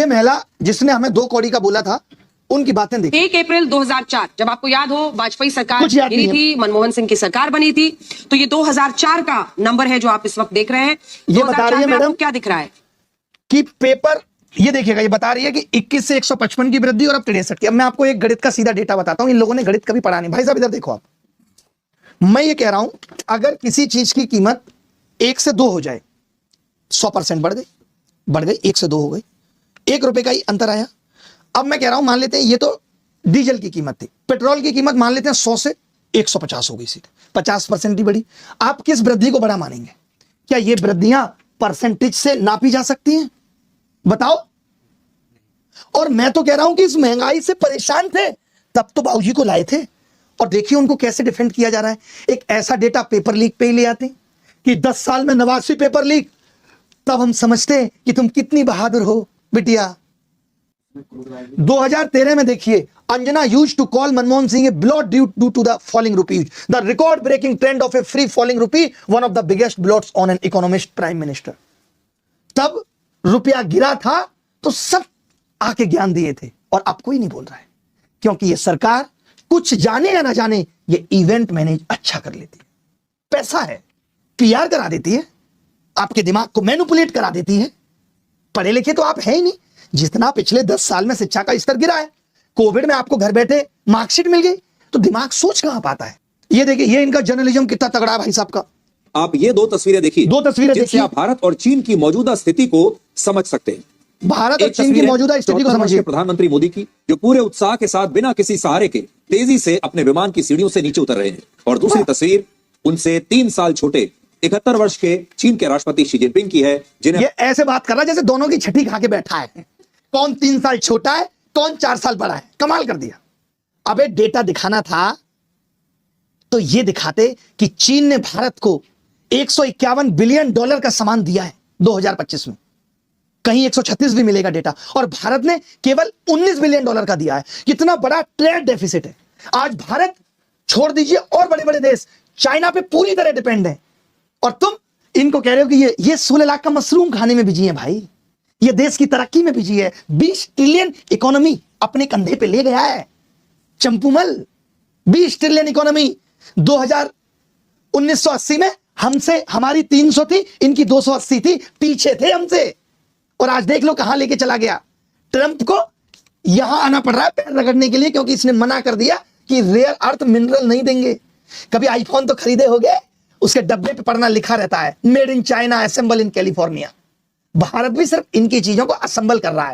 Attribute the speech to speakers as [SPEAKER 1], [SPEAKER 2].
[SPEAKER 1] ये महिला जिसने हमें 2 कौड़ी का बोला था, उनकी बातें देखिए।
[SPEAKER 2] 1 अप्रैल 2004, जब आपको याद हो वाजपेयी सरकार
[SPEAKER 1] कुछ याद
[SPEAKER 2] गिरी
[SPEAKER 1] नहीं
[SPEAKER 2] थी, मनमोहन सिंह की सरकार बनी थी, तो ये 2004 का नंबर है जो आप इस वक्त देख रहे हैं।
[SPEAKER 1] ये बता रही है मैडम
[SPEAKER 2] क्या दिख रहा है
[SPEAKER 1] कि पेपर, ये देखिएगा, ये बता रही है कि 21 से 155 की वृद्धि और अब 63 की। अब मैं आपको एक गणित का सीधा डेटा बताता हूं, इन लोगों ने गणित कभी पढ़ा नहीं। भाई साहब इधर देखो आप, मैं ये कह रहा हूं अगर किसी चीज की कीमत 1 से 2 हो जाए, 100% बढ़ गई, 1 से 2 हो गई, 1 रुपए का ही अंतर आया। अब मैं कह रहा हूं मान लेते हैं ये तो डीजल की कीमत थी, पेट्रोल की कीमत मान लेते हैं 100 से 150 हो गई, सीधे 50% ही बढ़ी। आप किस वृद्धि को बड़ा मानेंगे? क्या ये वृद्धियां परसेंटेज से नापी जा सकती हैं? बताओ। और मैं तो कह रहा हूं कि इस महंगाई से परेशान थे तब तो बाबूजी को लाए थे, और देखिए उनको कैसे डिफेंड किया जा रहा है। एक ऐसा डेटा पेपर लीक पे ही ले आते कि 10 साल में 89 पेपर लीक, तब हम समझते कि तुम कितनी बहादुर हो बिटिया। 2013 में देखिए, Anjana used to call Manmohan Singh a blot due to the falling rupees, the record breaking trend of a free falling rupee, one of the biggest blots on an economist prime minister. तब रुपया गिरा था तो सब आके ज्ञान दिए थे, और अब कोई नहीं बोल रहा है, क्योंकि ये सरकार कुछ जाने या ना जाने ये इवेंट मैनेज अच्छा कर लेती है। पैसा है, पीआर करा देती है, आपके दिमाग को मैनिपुलेट करा देती है। पढ़े लिखे तो आप है ही नहीं, जितना पिछले 10 साल में शिक्षा का स्तर गिरा है। कोविड में आपको घर बैठे मार्कशीट मिल गई, तो दिमाग सोच कहां पाता है। ये देखिए, ये इनका जर्नलिज्म कितना तगड़ा है भाई साहब का।
[SPEAKER 3] आप ये 2 तस्वीरें देखिए,
[SPEAKER 1] 2 तस्वीरें
[SPEAKER 3] जिनसे आप भारत और चीन की मौजूदा स्थिति को समझ सकते हैं।
[SPEAKER 1] भारत और चीन की मौजूदा स्थिति को समझिए।
[SPEAKER 3] प्रधानमंत्री मोदी की, जो पूरे उत्साह के साथ बिना किसी सहारे के तेजी से अपने विमान की सीढ़ियों से नीचे उतर रहे हैं। और दूसरी तस्वीर उनसे 3 साल छोटे 71 वर्ष के चीन के राष्ट्रपति शी जिनपिंग की है, जिन्हें
[SPEAKER 1] ये ऐसे बात कर रहा है जैसे दोनों की छठी खा के बैठा है। कौन 3 साल छोटा है, कौन 4 साल बड़ा है। कमाल कर दिया। अबे डेटा दिखाना था तो ये दिखाते कि चीन ने भारत को $151 बिलियन का सामान दिया है 2025 में। कहीं 136 भी मिलेगा डेटा, और भारत ने केवल $19 बिलियन का दिया है। कितना बड़ा ट्रेड डेफिसिट है। आज भारत छोड़ दीजिए और बड़े बड़े देश चाइना पे पूरी तरह डिपेंड है, और तुम इनको कह रहे हो कि ये 16 लाख का मशरूम खाने में बिजी है। भाई ये देश की तरक्की में बिजी है, 20 ट्रिलियन इकोनॉमी अपने कंधे पे ले गया है। चंपूमल 20 ट्रिलियन इकोनॉमी 1980 में हमसे, हमारी 300 थी, इनकी 280 थी, पीछे थे हमसे। और आज देख लो कहां लेके चला गया। ट्रंप को यहां आना पड़ रहा है पैर रगड़ने के लिए, क्योंकि इसने मना कर दिया कि रेयर अर्थ मिनरल नहीं देंगे। कभी आईफोन तो खरीदे होंगे, उसके डब्बे पे पढ़ना लिखा रहता है made in China, assemble in California. Bharat भी सिर्फ इनकी चीजों को असेंबल कर रहा है।